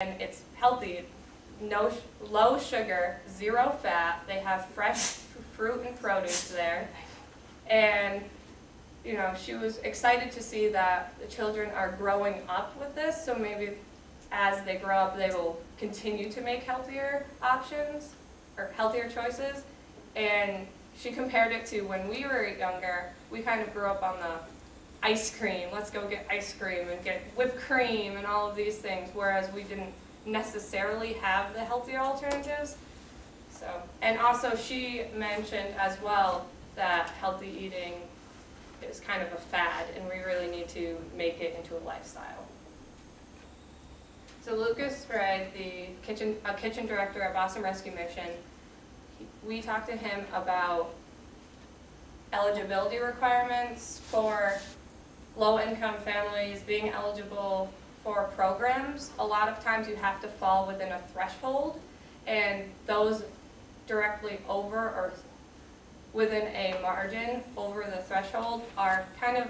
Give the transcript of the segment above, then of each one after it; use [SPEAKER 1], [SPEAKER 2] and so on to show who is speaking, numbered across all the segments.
[SPEAKER 1] and it's healthy, low sugar, 0 fat. They have fresh fruit and produce there, and you know, she was excited to see that the children are growing up with this, so maybe as they grow up they will continue to make healthier options or healthier choices. And she compared it to when we were younger. We kind of grew up on the ice cream, let's go get ice cream and get whipped cream and all of these things, whereas we didn't necessarily have the healthier alternatives. So, and also she mentioned as well that healthy eating is kind of a fad and we really need to make it into a lifestyle. So Lucas Sprague, the kitchen director at Boston Rescue Mission, we talked to him about eligibility requirements for low-income families being eligible for programs. A lot of times you have to fall within a threshold, and those directly over or within a margin over the threshold are kind of,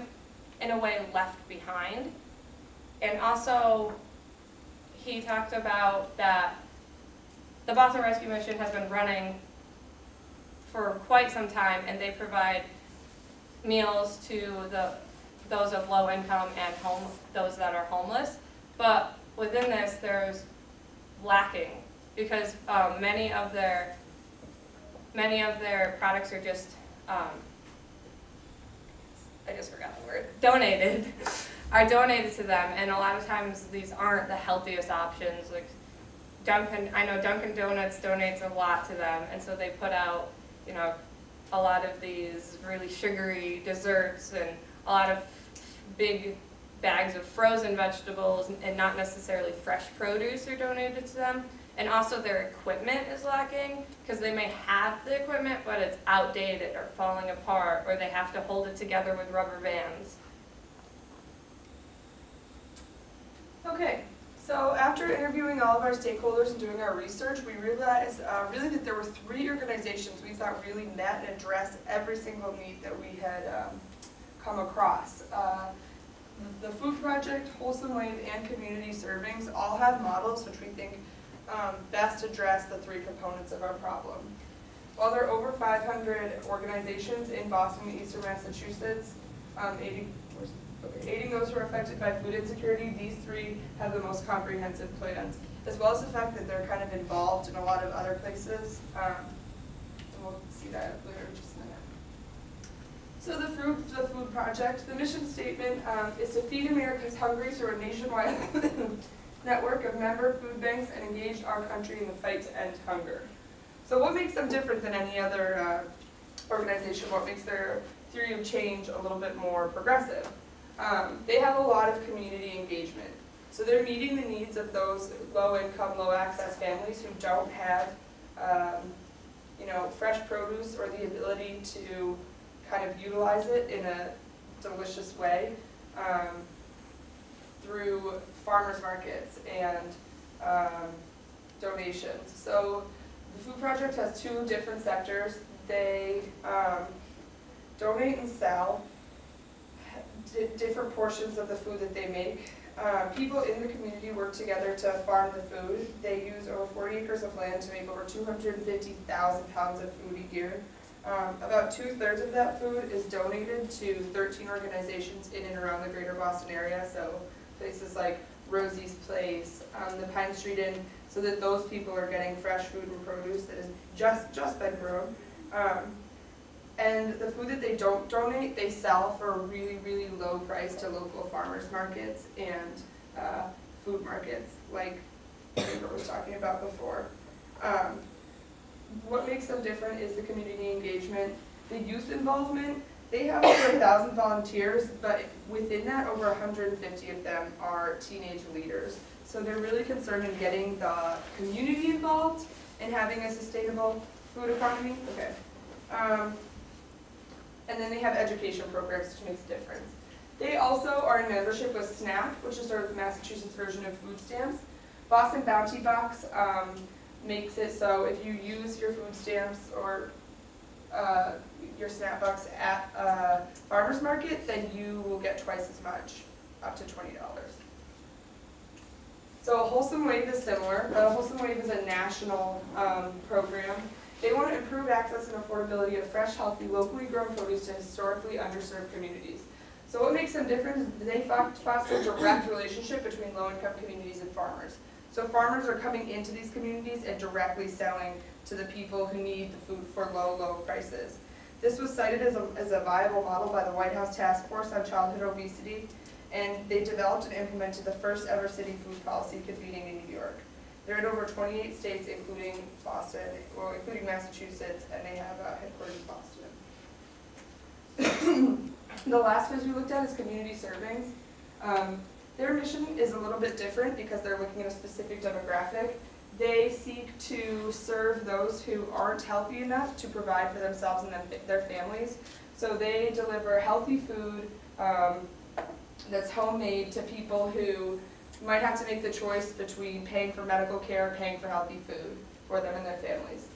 [SPEAKER 1] in a way, left behind. And also, he talked about that the Boston Rescue Mission has been running for quite some time, and they provide meals to those of low income and those that are homeless. But within this, there's lacking because many of their products are just I just forgot the word, are donated to them, and a lot of times these aren't the healthiest options. Like I know Dunkin' Donuts donates a lot to them, and so they put out, you know, a lot of these really sugary desserts and a lot of big bags of frozen vegetables and not necessarily fresh produce are donated to them. And also their equipment is lacking because they may have the equipment but it's outdated or falling apart, or they have to hold it together with rubber bands.
[SPEAKER 2] Okay, so after interviewing all of our stakeholders and doing our research, we realized really that there were 3 organizations we thought really met and addressed every single need that we had come across. The Food Project, Wholesome Wave, and Community Servings all have models which we think best address the 3 components of our problem. While there are over 500 organizations in Boston and Eastern Massachusetts aiding those who are affected by food insecurity, these 3 have the most comprehensive plans, as well as the fact that they're kind of involved in a lot of other places. And we'll see that later in just a minute. So the Food Project, the mission statement is to feed America's hungry through a nationwide network of member food banks and engage our country in the fight to end hunger. So what makes them different than any other organization? What makes their theory of change a little bit more progressive? They have a lot of community engagement. So they're meeting the needs of those low-income, low-access families who don't have you know, fresh produce or the ability to kind of utilize it in a delicious way through farmers markets and donations. So the Food Project has 2 different sectors. They donate and sell different portions of the food that they make. People in the community work together to farm the food. They use over 40 acres of land to make over 250,000 pounds of food a year. About 2/3 of that food is donated to 13 organizations in and around the greater Boston area, so places like Rosie's Place, the Pine Street Inn, so that those people are getting fresh food and produce that has just been grown. And the food that they don't donate, they sell for a really, really low price to local farmers markets and food markets, like Amber was talking about before. What makes them different is the community engagement, the youth involvement. They have over 1,000 volunteers, but within that, over 150 of them are teenage leaders. So they're really concerned in getting the community involved and having a sustainable food economy. Okay. And then they have education programs, which makes a difference. They also are in membership with SNAP, which is sort of the Massachusetts version of food stamps. Boston Bounty Box makes it so if you use your food stamps or your SNAP bucks at a farmer's market, then you will get twice as much, up to $20. So Wholesome Wave is similar. Wholesome Wave is a national program. They want to improve access and affordability of fresh, healthy, locally grown produce to historically underserved communities. So what makes them different is they foster a direct relationship between low-income communities and farmers. So farmers are coming into these communities and directly selling to the people who need the food for low prices. This was cited as a viable model by the White House Task Force on Childhood Obesity, and they developed and implemented the first ever city food policy convening in New York. They're in over 28 states, including Boston, or including Massachusetts, and they have a headquarters in Boston. The last phase we looked at is community servings. Their mission is a little bit different because they're looking at a specific demographic. They seek to serve those who aren't healthy enough to provide for themselves and their families. So they deliver healthy food that's homemade to people who might have to make the choice between paying for medical care or paying for healthy food for them and their families.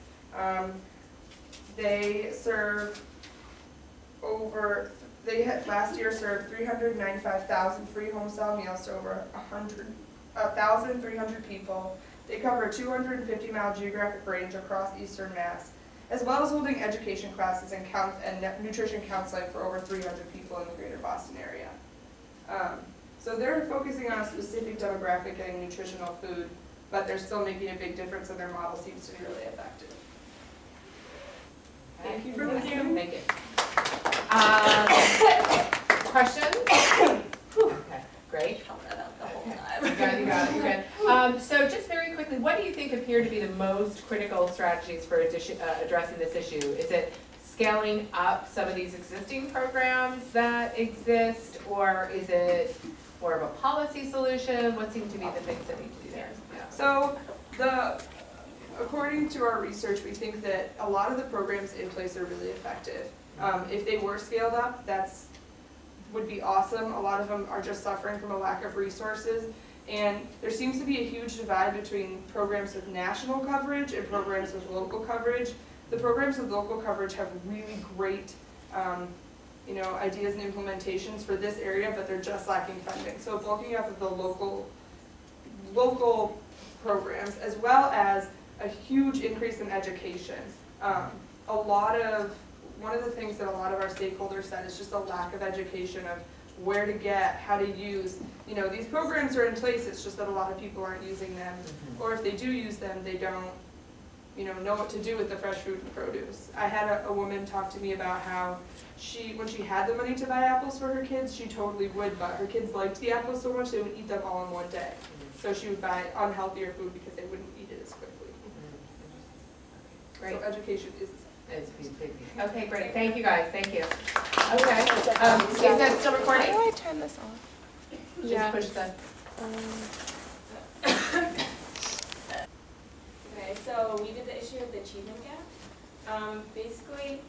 [SPEAKER 2] They serve last year served 395,000 free home-style meals to over 1,300 people. They cover a 250-mile geographic range across Eastern Mass, as well as holding education classes and nutrition counseling for over 300 people in the greater Boston area. So they're focusing on a specific demographic getting nutritional food, but they're still making a big difference, and their model seems to be really effective. Thank you for listening.
[SPEAKER 3] Thank you. Questions? Okay, great. You got it, you're good. So just very quickly, what do you think appear to be the most critical strategies for addressing this issue? Is it scaling up some of these existing programs that exist, or is it more of a policy solution? What seem to be the things that need to be there? Yeah.
[SPEAKER 2] So according to our research, we think that a lot of the programs in place are really effective. If they were scaled up, would be awesome. A lot of them are just suffering from a lack of resources, and there seems to be a huge divide between programs with national coverage and programs with local coverage. The programs with local coverage have really great ideas and implementations for this area, but they're just lacking funding. So bulking up of the local programs, as well as a huge increase in education. One of the things that a lot of our stakeholders said is just a lack of education of where to get, how to use. These programs are in place, it's just that a lot of people aren't using them, or if they do use them, they don't know what to do with the fresh fruit and produce. I had a woman talk to me about how when she had the money to buy apples for her kids, she totally would, but her kids liked the apples so much they would eat them all in one day. So she would buy unhealthier food because they wouldn't eat it as quickly.
[SPEAKER 3] Great.
[SPEAKER 2] So education is
[SPEAKER 3] Okay, great. Thank you guys. Thank you. Okay. Is that still recording?
[SPEAKER 4] How do I turn this off?
[SPEAKER 3] Just push the.
[SPEAKER 5] Okay, so we did the issue of the achievement gap. Basically,